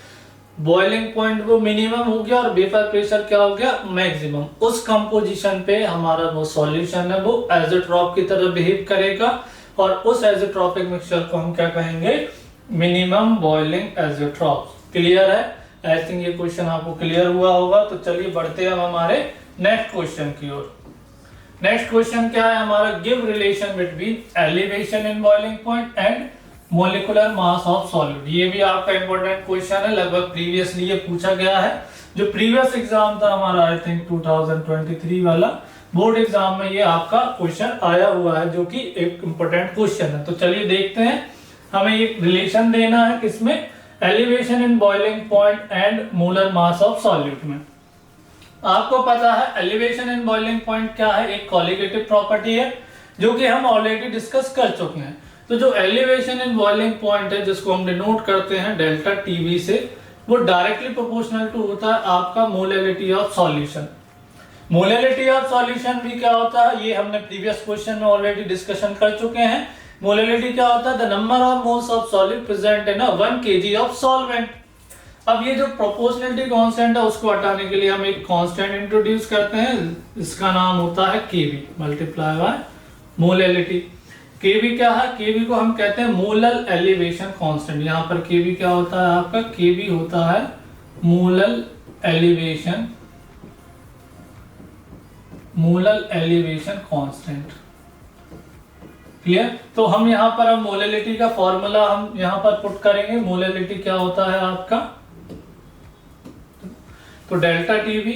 बॉइलिंग पॉइंट वो मिनिमम हो गया और वेपर प्रेशर क्या हो गया मैक्सिमम, उस कंपोजिशन पे हमारा वो सॉल्यूशन है वो एज़ोट्रॉप की तरह बिहेव करेगा और उस एज़ोट्रॉपिक मिक्सचर को हम क्या कहेंगे, मिनिमम बॉइलिंग एज़ोट्रॉप। क्लियर है? आई थिंक ये क्वेश्चन आपको क्लियर हुआ होगा। तो चलिए बढ़ते हैं हम हमारे नेक्स्ट क्वेश्चन की ओर। नेक्स्ट क्वेश्चन क्या है हमारा, give relation between elevation in boiling point and molecular mass of solute. ये भी आपका इंपॉर्टेंट क्वेश्चन है, लगभग प्रीवियसली ये पूछा गया है। जो प्रीवियस एग्जाम था हमारा आई थिंक 2023 वाला बोर्ड एग्जाम में ये आपका क्वेश्चन आया हुआ है, जो कि एक इंपॉर्टेंट क्वेश्चन है। तो चलिए देखते हैं, हमें एक रिलेशन देना है किसमें, elevation in boiling point and molar mass of solute में। आपको पता है एलिवेशन इन बॉइलिंग पॉइंट क्या है, एक कॉलिगेटिव प्रॉपर्टी है जो कि हम ऑलरेडी डिस्कस कर चुके हैं। तो जो एलिवेशन इन बॉइलिंग पॉइंट है जिसको हम डिनोट करते हैं डेल्टा टीवी से, वो डायरेक्टली प्रोपोर्शनल टू होता है आपका molality of solution. Molality of solution भी क्या होता है, ये हमने प्रीवियस क्वेश्चन में ऑलरेडी डिस्कशन कर चुके हैं। मोलैलिटी क्या होता है, the number of moles of solid present in 1 kg of solvent. अब ये जो प्रोपोर्शनलिटी कांस्टेंट है उसको हटाने के लिए हम एक कांस्टेंट इंट्रोड्यूस करते हैं, इसका नाम होता है केवी मल्टीप्लाई बाय मोलैलिटी। केवी क्या है, केवी को हम कहते हैं मोलल एलिवेशन कांस्टेंट। यहाँ पर केवी क्या होता है आपका, केवी होता है मोलल एलिवेशन कांस्टेंट। क्लियर? तो हम यहाँ पर हम मोलैलिटी का फॉर्मूला हम यहाँ पर पुट करेंगे। मोलैलिटी क्या होता है आपका, तो डेल्टा टीवी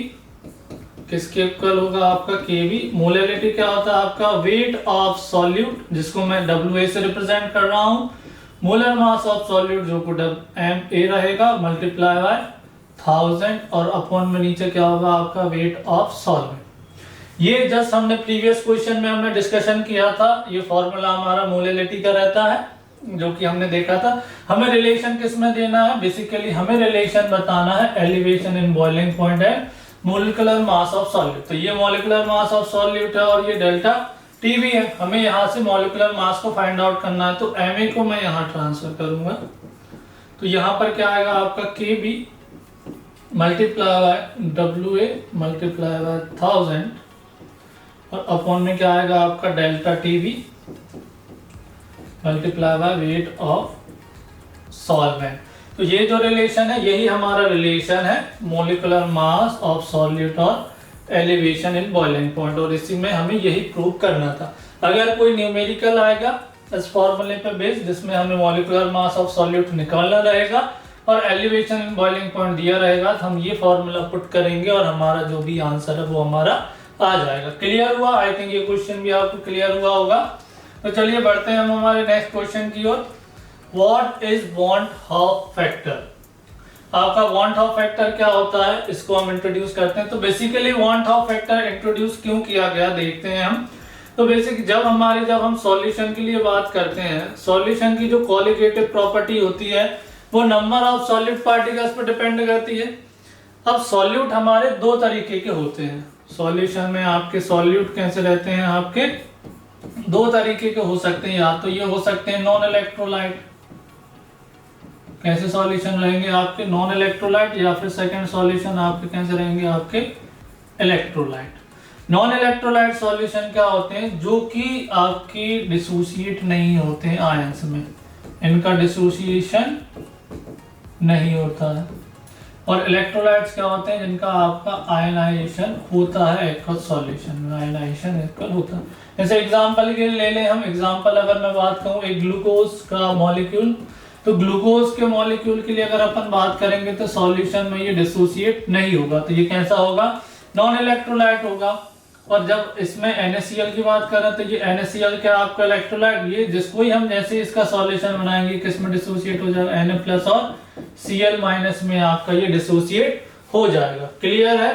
किसके इक्वल होगा आपका, केवी। मोलैलिटी क्या होता है आपका, वेट ऑफ सॉल्यूट, जिसको मैं WA से रिप्रेजेंट कर रहा हूं। मोलर मास ऑफ सॉल्यूट जो को MA रहेगा मल्टीप्लाई बाय 1000 और अपॉन में नीचे क्या होगा आपका वेट ऑफ सॉल्वेंट। ये जस्ट हमने प्रीवियस क्वेश्चन में हमने डिस्कशन किया था। ये फॉर्मूला हमारा मोलैलिटी का रहता है जो कि हमने देखा था। हमें रिलेशन किस में देना है, बेसिकली हमें रिलेशन बताना है elevation in boiling point and molecular mass of solute. तो ये मोलिकुलर मास ऑफ सॉल्यूट है और ये डेल्टा टीवी है। हमें यहाँ से मोलिकुलर मास को फाइंड आउट करना है, तो MA को मैं यहाँ ट्रांसफर करूंगा। तो यहाँ पर क्या आएगा आपका KB multiply by WA multiply by 1000 और अपॉन में क्या आएगा आपका delta TV multiply by weight of solvent. तो ये जो रिलेशन है यही हमारा रिलेशन है मोलिकुलर मास ऑफ सॉल्यूट और एलिवेशन इन बॉइलिंग पॉइंट, और इसी में हमें यही प्रूव करना था। अगर कोई न्यूमेरिकल आएगा इस फॉर्मूले पे बेस्ड जिसमें हमें मोलिकुलर मास ऑफ सॉल्यूट निकालना रहेगा और एलिवेशन इन बॉइलिंग पॉइंट दिया रहेगा, तो हम ये फॉर्मूला पुट करेंगे और हमारा जो भी आंसर है वो हमारा आ जाएगा। क्लियर हुआ? आई थिंक ये क्वेश्चन भी आपको क्लियर हुआ होगा। तो चलिए बढ़ते हैं हम हमारे नेक्स्ट क्वेश्चन की ओर। What is van't Hoff factor? आपका वांट हाफ फैक्टर क्या होता है, इसको हम इंट्रोड्यूस करते हैं। तो basically van't Hoff factor introduce क्यों किया गया देखते हैं हम। तो बेसिक जब हम सॉल्यूशन के लिए बात करते हैं, सॉल्यूशन की जो कॉलिगेटिव प्रॉपर्टी होती है वो नंबर ऑफ सॉलिड पार्टिकल्स पर डिपेंड करती है। अब सॉल्यूट हमारे दो तरीके के होते हैं। सॉल्यूशन में आपके सॉल्यूट कैसे रहते हैं, आपके दो तरीके के हो सकते हैं। या तो ये हो सकते हैं नॉन इलेक्ट्रोलाइट, कैसे सॉल्यूशन रहेंगे आपके नॉन इलेक्ट्रोलाइट, या फिर सेकंड सॉल्यूशन आपके कैसे रहेंगे आपके इलेक्ट्रोलाइट। नॉन इलेक्ट्रोलाइट सॉल्यूशन क्या होते हैं, जो कि आपकी डिसोसिएट नहीं होते हैं आयंस में, इनका डिसोसिएशन नहीं होता है। और इलेक्ट्रोलाइट्स क्या होते हैं, जिनका आपका आयनाइजेशन होता है एक्वस सॉल्यूशन में, आयनाइजेशन इक्वल होता है। जैसे एग्जांपल के लिए ले लें हम, एग्जांपल अगर मैं बात करूं एक ग्लूकोज का मॉलिक्यूल, तो ग्लूकोज के मॉलिक्यूल के लिए अगर अपन बात करेंगे तो सॉल्यूशन में ये डिसोसिएट नहीं होगा, तो ये कैसा होगा, नॉन इलेक्ट्रोलाइट होगा। और जब इसमें NaCl की बात करें तो ये NaCl क्या आपका इलेक्ट्रोलाइट, ये जिसको ही हम जैसे इसका सॉल्यूशन बनाएंगे किसमें डिसोसिएट हो जाएगा, Na+ और Cl- में आपका ये डिसोसिएट हो जाएगा। क्लियर है?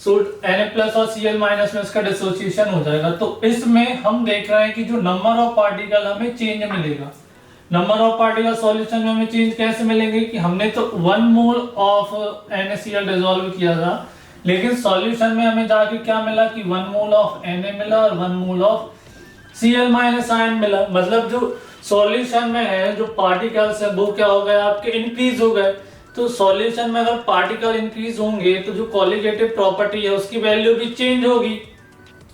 सो Na+ और Cl- में इसका डिसोसिएशन हो जाएगा। तो इसमें हम देख रहे हैं कि जो नंबर ऑफ पार्टिकल हमें चेंज मिलेगा, नंबर ऑफ पार्टिकल सॉल्यूशन में हमें चेंज कैसे मिलेंगे कि हमने तो 1 मोल ऑफ NaCl डिसॉल्व किया था, लेकिन सॉल्यूशन में हमें जाके क्या मिला कि 1 मोल ऑफ Na मिला और 1 मोल ऑफ Cl- आयन मिला। मतलब जो सॉल्यूशन में है जो पार्टिकल्स है वो क्या हो गए आपके इंक्रीज हो गए। तो सॉल्यूशन में अगर पार्टिकल इंक्रीज होंगे तो जो कॉलिगेटिव प्रॉपर्टी है उसकी वैल्यू भी चेंज होगी।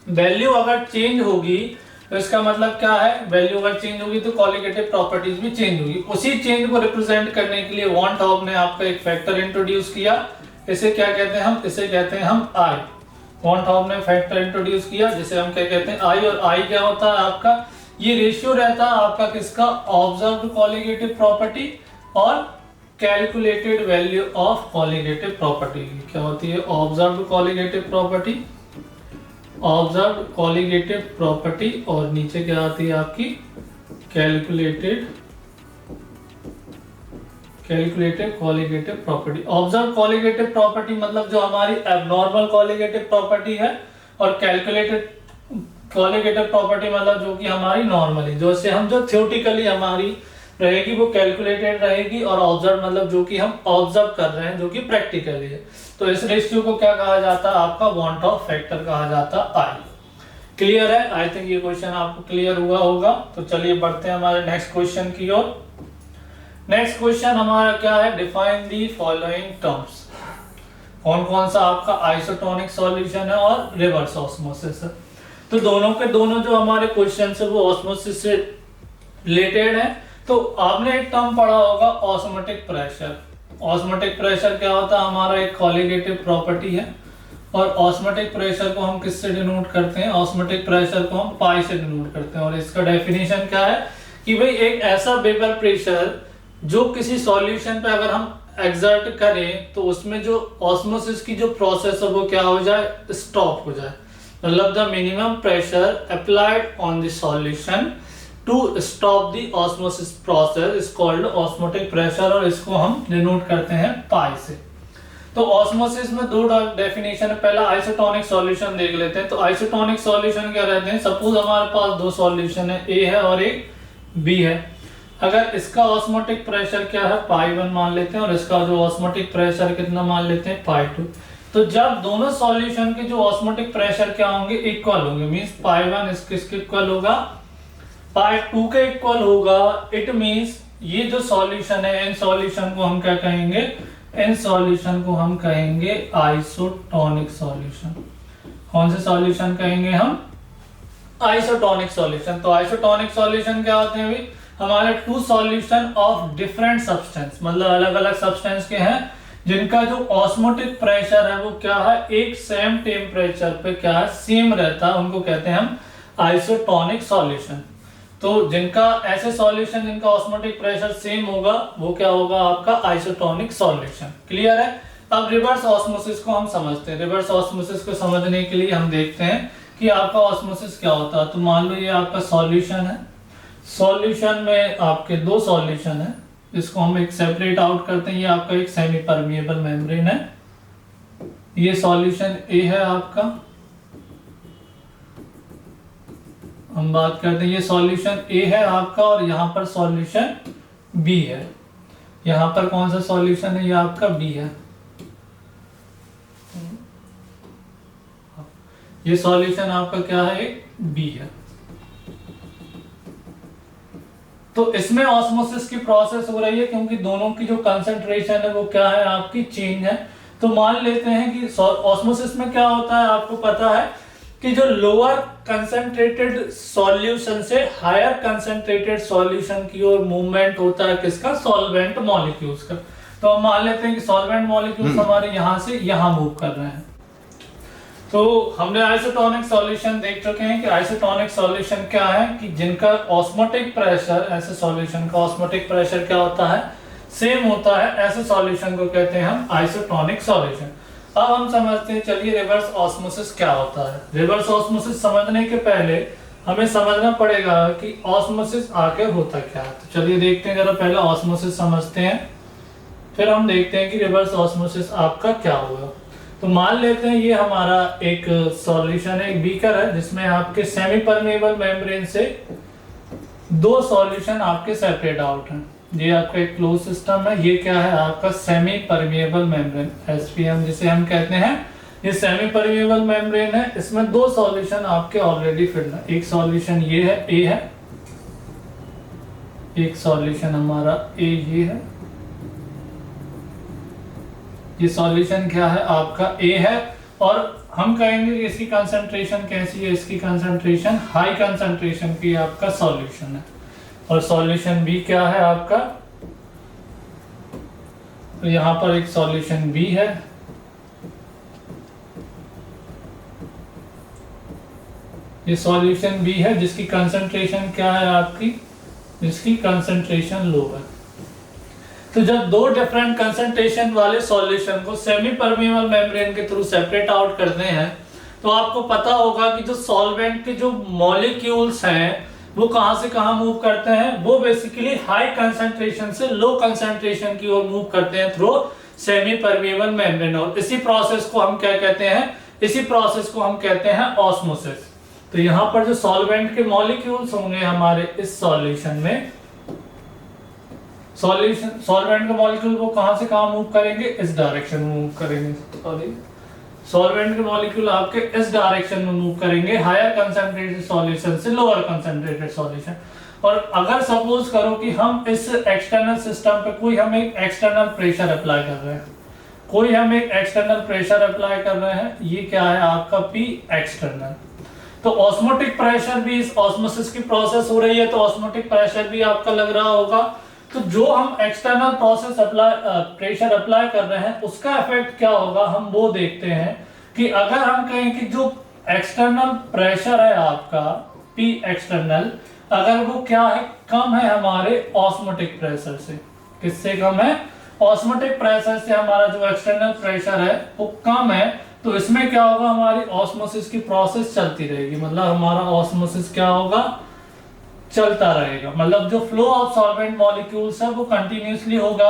वैल्यू अगर चेंज होगी तो इसका मतलब क्या है, वैल्यू अगर चेंज होगी तो कॉलिगेटिव प्रॉपर्टीज भी चेंज होगी। उसी चेंज को रिप्रेजेंट करने के लिए वॉन टॉप ने आपका एक फैक्टर इंट्रोड्यूस किया, इसे क्या कहते हैं हम, इसे कहते हैं हम आई। वॉन टॉप ने फैक्टर इंट्रोड्यूस किया जिसे हम क्या कहते हैं आई, और आई क्या होता है आपका, ये रेशियो रहता है आपका किसका, ऑब्जर्व्ड कॉलिगेटिव प्रॉपर्टी और calculated value of colligative property. क्या होती है, observed colligative property, observed colligative property, और नीचे क्या आती है आपकी calculated colligative property. Observe colligative property मतलब जो हमारी एबनॉर्मल कॉलिगेटिव प्रॉपर्टी है, और कैलकुलेटेड कॉलिगेटिव प्रॉपर्टी मतलब जो कि हमारी नॉर्मली, जो से हम जो थ्योरेटिकली हमारी रहेगी वो कैलकुलेटेड रहेगी, और ऑब्जर्व मतलब जो कि हम ऑब्जर्व कर रहे हैं जो कि प्रैक्टिकली है। तो इस रेशियो को क्या कहा जाता है आपका, वॉन टॉप फैक्टर कहा जाता है आई। क्लियर है, आई थिंक ये क्वेश्चन आपको क्लियर हुआ होगा। तो चलिए बढ़ते हैं हमारे नेक्स्ट क्वेश्चन की ओर। नेक्स्ट क्वेश्चन हमारा क्या है, डिफाइन दी फॉलोइंग टर्म्स। कौन कौन सा आपका आइसोटोनिक सॉल्यूशन है और रिवर्स ऑस्मोसिस है। तो दोनों के दोनों जो हमारे क्वेश्चन है वो ऑस्मोसिस से रिलेटेड है। तो आपने एक टर्म पढ़ा होगा ऑस्मोटिक प्रेशर। ऑस्मोटिक प्रेशर क्या होता है, हमारा एक कॉलिगेटिव प्रॉपर्टी है, और ऑस्मोटिक प्रेशर को हम किससे डिनोट करते हैं, ऑस्मोटिक प्रेशर को हम पाई से डिनोट करते हैं। और इसका डेफिनेशन क्या है कि भाई एक ऐसा वेपर प्रेशर जो किसी सॉल्यूशन पे अगर हम एक्सर्ट करें तो उसमें जो ऑस्मोसिस की जो प्रोसेस है वो क्या हो जाए, स्टॉप हो जाए। मतलब the minimum pressure applied on the solution to stop the osmosis process is called osmotic pressure, और इसको हम डिनोट करते हैं पाई से। तो ऑस्मोसिस में दो डेफिनेशन है। पहला आइसोटोनिक सॉल्यूशन देख लेते हैं। तो आइसोटोनिक सॉल्यूशन क्या रहते हैं, सपोज हमारे पास दो सॉल्यूशन है, ए है और एक बी है। अगर इसका ऑस्मोटिक प्रेशर क्या है, पाई 1 मान लेते हैं, और इसका जो ऑस्मोटिक प्रेशर कितना मान लेते हैं, पाई 2। तो जब दोनों सॉल्यूशन के जो ऑस्मोटिक प्रेशर क्या होंगे, इक्वल होंगे, मींस पाई 1 इसके इक्वल होगा, पाई 2 के इक्वल होगा। इट मींस ये जो सॉल्यूशन है, इन सॉल्यूशन को हम क्या कहेंगे, इन सॉल्यूशन को हम कहेंगे आइसोटोनिक सॉल्यूशन। कौन से सॉल्यूशन कहेंगे हम, आइसोटोनिक सॉल्यूशन। तो आइसोटोनिक सॉल्यूशन क्या होते हैं, हमारे two solution of different substance, मतलब अलग अलग सब्सटेंस के हैं जिनका जो ऑस्मोटिक प्रेशर है वो क्या है, एक सेम टेम्परेचर पे क्या है, सेम रहता है, उनको कहते हैं हम आइसोटोनिक सॉल्यूशन। तो जिनका ऐसे सॉल्यूशन जिनका ऑस्मोटिक प्रेशर सेम होगा वो क्या होगा आपका आइसोटोनिक सॉल्यूशन। क्लियर है। अब रिवर्स ऑस्मोसिस को हम समझते हैं। रिवर्स ऑस्मोसिस को समझने के लिए हम देखते हैं कि आपका ऑस्मोसिस क्या होता है। तो मान लो ये आपका सॉल्यूशन है, सॉल्यूशन में आपके दो सॉल्यूशन है, इसको हम एक सेपरेट आउट करते हैं। ये आपका एक सेमी परमिएबल मेम्ब्रेन है, ये सॉल्यूशन ए है आपका, हम बात करते हैं ये सॉल्यूशन ए है आपका, और यहाँ पर सॉल्यूशन बी है। यहाँ पर कौन सा सॉल्यूशन है, ये आपका बी है। ये सॉल्यूशन आपका क्या है, बी है। तो इसमें ऑस्मोसिस की प्रोसेस हो रही है क्योंकि दोनों की जो कंसंट्रेशन है वो क्या है, आपकी चेंज है। तो मान लेते हैं कि ऑस्मोसिस में क्या होता है, आपको पता है कि जो लोअर कंसंट्रेटेड सॉल्यूशन से हायर कंसंट्रेटेड सॉल्यूशन की ओर मूवमेंट होता है किसका, सॉल्वेंट मॉलिक्यूल्स का। तो हम मान लेते हैं कि सॉल्वेंट मॉलिक्यूल्स हमारे यहां से यहां मूव कर रहे हैं। तो हमने आइसोटोनिक सॉल्यूशन देख चुके हैं कि आइसोटोनिक सॉल्यूशन क्या है, कि जिनका ऑस्मोटिक प्रेशर, ऐसे सॉल्यूशन का ऑस्मोटिक प्रेशर क्या होता है, सेम होता है, ऐसे सॉल्यूशन को कहते हैं हम आइसोटोनिक सॉल्यूशन। अब हम समझते हैं, चलिए रिवर्स ऑस्मोसिस क्या होता है। रिवर्स ऑस्मोसिस समझने के पहले हमें समझना पड़ेगा कि ऑस्मोसिस आखिर होता क्या है। तो चलिए देखते हैं, जरा पहले ऑस्मोसिस समझते हैं, फिर हम देखते हैं कि रिवर्स ऑस्मोसिस आपका क्या होगा। तो मान लेते हैं ये हमारा एक सॉल्यूशन है, एक बीकर है, जिसमें आपके सेमी परमेबल मेम्ब्रेन से दो सॉल्यूशन आपके सेपरेट आउट हैं। ये आपका एक क्लोज सिस्टम है, ये क्या है आपका सेमी परमेबल मेम्ब्रेन, एसपीएम जिसे हम कहते हैं। ये सेमी परमेबल मेम्ब्रेन है, इसमें दो सॉल्यूशन आपके ऑलरेडी फिल्ड है। एक सॉल्यूशन ये है, ए है, एक सॉल्यूशन हमारा ए ये है, ये सॉल्यूशन क्या है आपका ए है, और हम कहेंगे कि इसकी कंसंट्रेशन कैसी है, इसकी कंसंट्रेशन हाई कंसंट्रेशन की आपका सॉल्यूशन है। और सॉल्यूशन बी क्या है आपका, तो यहां पर एक सॉल्यूशन बी है, ये सॉल्यूशन बी है जिसकी कंसंट्रेशन क्या है आपकी, जिसकी कंसंट्रेशन लो है। तो जब दो डिफरेंट कंसंट्रेशन वाले सॉल्यूशन को सेमी परमेबल मेम्ब्रेन के थ्रू सेपरेट आउट करते हैं, तो आपको पता होगा कि जो सॉल्वेंट के जो मॉलिक्यूल्स हैं वो कहां से कहां मूव करते हैं, वो बेसिकली हाई कंसंट्रेशन से लो कंसंट्रेशन की ओर मूव करते हैं थ्रू सेमी परमेबल मेम्ब्रेन। और इसी प्रोसेस को हम क्या कहते हैं, इसी प्रोसेस को हम कहते हैं ऑस्मोसिस। तो यहां पर जो सॉल्वेंट के मॉलिक्यूल्स होंगे हमारे इस सॉल्यूशन में, सॉल्वेंट के मॉलिक्यूल को कहां से कहां मूव करेंगे, इस डायरेक्शन में मूव करेंगे। सॉरी, सॉल्वेंट के मॉलिक्यूल आपके इस डायरेक्शन में मूव करेंगे, हायर कंसंट्रेटेड सॉल्यूशन से लोअर कंसंट्रेटेड सॉल्यूशन। और अगर सपोज करो कि हम इस एक्सटर्नल सिस्टम पे कोई हम एक एक्सटर्नल प्रेशर अप्लाई कर रहे हैं, कोई हम एक एक्सटर्नल प्रेशर अप्लाई कर रहे हैं, ये क्या है आपका पी एक्सटर्नल। तो ऑस्मोटिक प्रेशर भी, इस ऑस्मोसिस की प्रोसेस हो रही है तो ऑस्मोटिक प्रेशर भी आपका लग रहा होगा। तो जो हम एक्सटर्नल प्रोसेस प्रेशर अप्लाई कर रहे हैं उसका इफेक्ट क्या होगा, हम वो देखते हैं कि अगर हम कहें कि जो एक्सटर्नल प्रेशर है आपका पी एक्सटर्नल, अगर वो क्या है, कम है हमारे ऑस्मोटिक प्रेशर से। किससे कम है, ऑस्मोटिक प्रेशर से हमारा जो एक्सटर्नल प्रेशर है वो कम है, तो इसमें क्या होगा, हमारी ऑस्मोसिस की प्रोसेस चलती रहेगी, मतलब हमारा ऑस्मोसिस क्या होगा, चलता रहेगा। मतलब जो फ्लो ऑफ सॉल्वेंट मॉलिक्यूल्स है वो कंटिन्यूअसली होगा।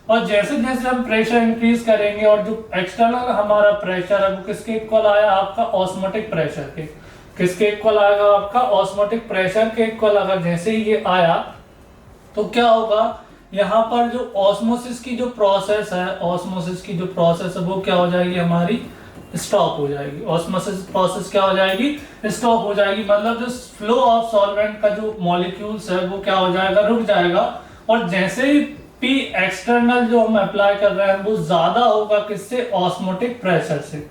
और जैसे जैसे हम प्रेशर इंक्रीज करेंगे और जो एक्सटर्नल हमारा प्रेशर है वो किसके इक्वल आया आपका, ऑस्मोटिक प्रेशर के। किसके इक्वल आएगा आपका, ऑस्मोटिक प्रेशर के इक्वल। अगर जैसे ही ये आया तो क्या होगा, यहाँ पर जो ऑस्मोसिस की जो प्रोसेस है, ऑस्मोसिस की जो प्रोसेस है वो क्या हो जाएगी, हमारी स्टॉप हो जाएगी। ऑस्मोसिस प्रोसेस क्या हो जाएगी, स्टॉप हो जाएगी। मतलब जो फ्लो ऑफ सॉल्वेंट का जो मॉलिक्यूल्स है वो क्या हो जाएगा, रुक जाएगा। और जैसे ही पी एक्सटर्नल जो हम अप्लाई कर रहे हैं वो ज्यादा होगा, किससे, ऑस्मोटिक प्रेशर से,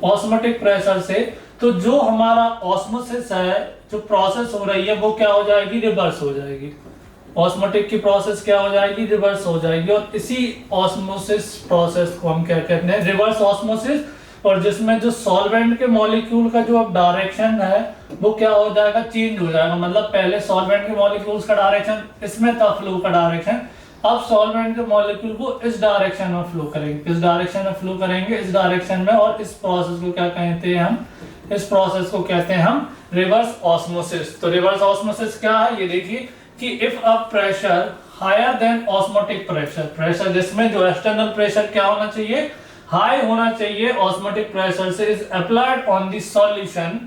ऑस्मोटिक प्रेशर से। तो जो हमारा ऑस्मोसिस है, जो प्रोसेस हो रही है वो क्या हो जाएगी, रिवर्स हो जाएगी। ऑस्मोटिक की प्रोसेस क्या हो जाएगी, रिवर्स हो जाएगी। और इसी ऑस्मोसिस प्रोसेस को हम क्या कहते हैं, रिवर्स ऑस्मोसिस। और जिसमें जो सॉल्वेंट के मॉलिक्यूल का जो अब डायरेक्शन है वो क्या हो जाएगा, चेंज हो जाएगा। मतलब पहले सॉल्वेंट के मॉलिक्यूल्स का डायरेक्शन इसमें था, फ्लो का डायरेक्शन, अब सॉल्वेंट के मॉलिक्यूल को इस डायरेक्शन में फ्लो करेंगे, किस डायरेक्शन में फ्लो करेंगे, इस डायरेक्शन में। और इस प्रोसेस को क्या कहते हैं हम, इस प्रोसेस को कहते हैं हम रिवर्स ऑस्मोसिस। तो रिवर्स ऑस्मोसिस क्या है, ये देखिए कि if a pressure higher than osmotic pressure, pressure जिसमें जो एक्सटर्नल प्रेशर क्या होना चाहिए, हाई होना चाहिए, ऑस्मोटिक प्रेशर से is applied on the solution,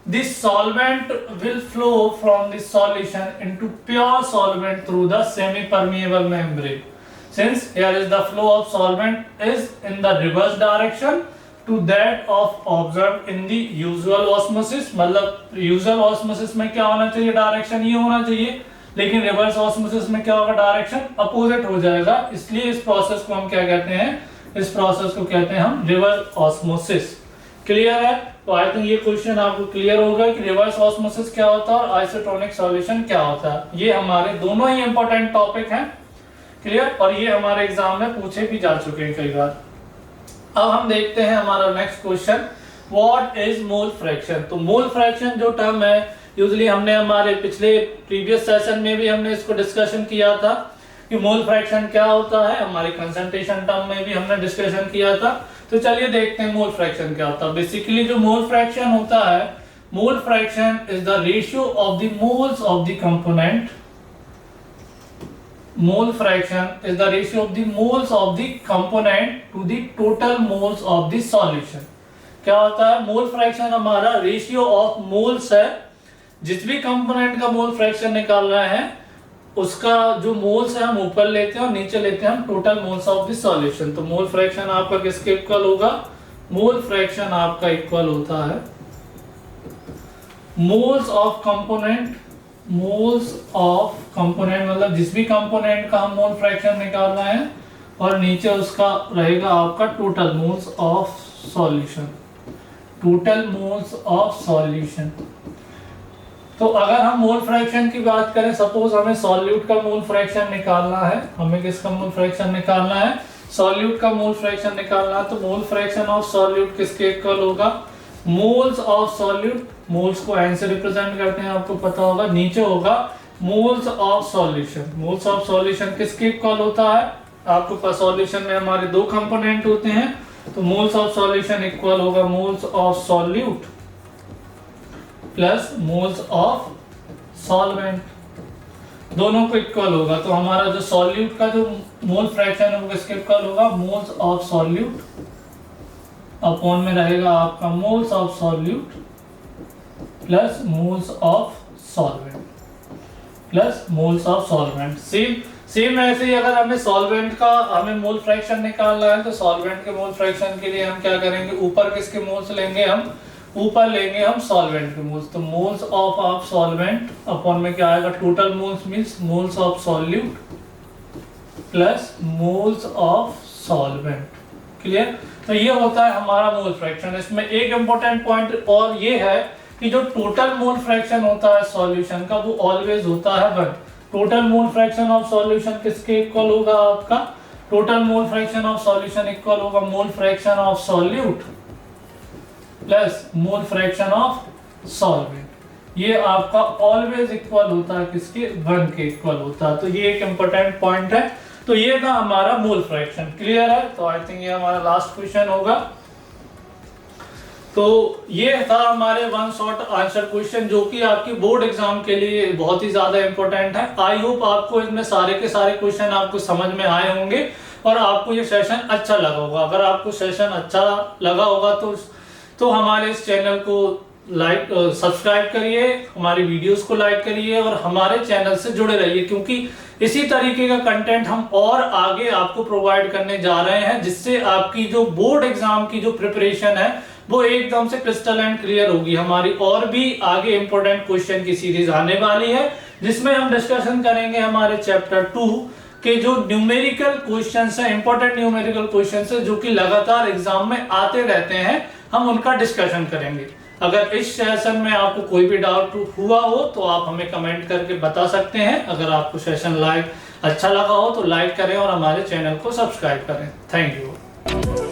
this solvent will flow from the solution into pure solvent through the semi permeable membrane. Since here is the flow of solvent is in the reverse direction to that of observed in the usual osmosis, मतलब usual osmosis में क्या होना चाहिए, direction ये होना चाहिए, लेकिन reverse osmosis में क्या होगा, डायरेक्शन अपोजिट हो जाएगा। इसलिए इस प्रोसेस को हम क्या कहते हैं, इस प्रोसेस को कहते हैं हम रिवर्स ऑस्मोसिस। क्लियर है? तो आई थिंक ये क्वेश्चन आपको क्लियर होगा कि रिवर्स ऑस्मोसिस क्या होता है और आइसोटोनिक सॉल्यूशन क्या होता है। ये हमारे दोनों ही इंपॉर्टेंट टॉपिक हैं। क्लियर? और ये हमारे एग्जाम में पूछे भी जा चुके हैं कई बार। अब हम देखते हैं हमारा next question, what is mole fraction. तो मोल फ्रैक्शन जो टर्म है, यूजुअली हमने हमारे पिछले प्रीवियस सेशन में भी हमने इसको डिस्कशन किया था कि मोल फ्रैक्शन क्या होता है, हमारी कंसंट्रेशन टर्म में भी हमने डिस्कशन किया था। तो चलिए देखते हैं मोल फ्रैक्शन क्या होता है। बेसिकली जो मोल फ्रैक्शन होता है, mole fraction is the ratio of the moles of the component, mole fraction is the ratio of the moles of the component to the total moles of the solution. क्या होता है, mole fraction हमारा ratio of moles है, जिस भी component का mole fraction निकाल रहे हैं उसका जो मोल्स है हम ऊपर लेते हैं और नीचे लेते हैं हम total moles of the solution. तो मोल फ्रैक्शन आपका किसके इक्वल होगा, मोल फ्रैक्शन आपका इक्वल होता है moles of component moles of component, मतलब जिस भी कंपोनेंट का हम मोल फ्रैक्शन निकालना है, और नीचे उसका रहेगा आपका total moles of solution, total moles of solution. तो अगर हम मोल फ्रैक्शन की बात करें, सपोज हमें सॉल्यूट का मोल फ्रैक्शन निकालना है, हमें किसका मोल फ्रैक्शन निकालना है, सॉल्यूट का मोल फ्रैक्शन निकालना है, तो मोल फ्रैक्शन ऑफ सॉल्यूट किसके इक्वल होगा, मोल्स ऑफ सॉल्यूट, मोल्स को n से रिप्रेजेंट करते हैं आपको पता होगा, नीचे होगा moles of solution. Moles of solution किसके इक्वल होता है, आपको पता सॉल्यूशन में हमारे दो कंपोनेंट होते हैं, तो मोल्स ऑफ सॉल्यूशन इक्वल होगा moles of solute plus moles of solvent, दोनों को इक्वल होगा। तो हमारा जो सॉल्यूट का जो मोल फ्रैक्शन है वो किसके इक्वल होगा, मोल्स ऑफ सॉल्यूट अपॉन में रहेगा आपका moles of solute plus moles of solvent, plus moles of solvent. Same ऐसे ही अगर हमें सॉल्वेंट का हमें मोल फ्रैक्शन निकालना है, तो सॉल्वेंट के मोल फ्रैक्शन के लिए हम क्या करेंगे, ऊपर किसके मोल्स लेंगे, हम ऊपर लेंगे हम सॉल्वेंट के मोल्स, तो मोल्स ऑफ सॉल्वेंट अपॉन में क्या आएगा, total moles means moles of solute plus moles of solvent. Clear. तो ये होता है हमारा मोल फ्रैक्शन। इसमें एक इंपॉर्टेंट पॉइंट और ये है कि जो टोटल मोल फ्रैक्शन होता है सॉल्यूशन का वो ऑलवेज होता है 1। Total mole fraction of solution किसके इक्वल होगा, आपका total mole fraction of solution equal होगा mole fraction of solute plus mole fraction of solvent. ये आपका ऑलवेज इक्वल होता है किसके, 1 के इक्वल होता है। तो ये एक इंपॉर्टेंट पॉइंट है। तो ये था हमारा मोल फ्रैक्शन। क्लियर है। तो आई थिंक ये हमारा लास्ट क्वेश्चन होगा। तो ये था हमारे वन शॉट आंसर क्वेश्चन जो कि आपकी बोर्ड एग्जाम के लिए बहुत ही ज्यादा इंपॉर्टेंट है। आई होप आपको इसमें सारे के सारे क्वेश्चन आपको समझ में आए होंगे और आपको ये सेशन अच्छा लगा होगा। अगर आपको सेशन अच्छा लगा होगा तो हमारे इस चैनल को लाइक सब्सक्राइब करिए, हमारी वीडियोस को लाइक करिए और हमारे चैनल से जुड़े रहिए, क्योंकि इसी तरीके का कंटेंट हम और आगे आपको प्रोवाइड करने जा रहे हैं, जिससे आपकी जो बोर्ड एग्जाम की जो प्रिपरेशन है वो एकदम से क्रिस्टल एंड क्लियर होगी। हमारी और भी आगे इंपॉर्टेंट क्वेश्चन की सीरीज आने वाली है, जिसमें हम डिस्कशन करेंगे हमारे चैप्टर 2 के जो न्यूमेरिकल क्वेश्चंस हैं, इंपॉर्टेंट न्यूमेरिकल क्वेश्चंस हैं जो कि लगातार एग्जाम में आते रहते हैं, हम उनका डिस्कशन करेंगे। अगर इस सेशन में आपको कोई भी डाउट हुआ हो तो आप हमें कमेंट करके बता सकते हैं। अगर आपको सेशन अच्छा लगा हो तो लाइक करें और हमारे चैनल को सब्सक्राइब करें। Thank you.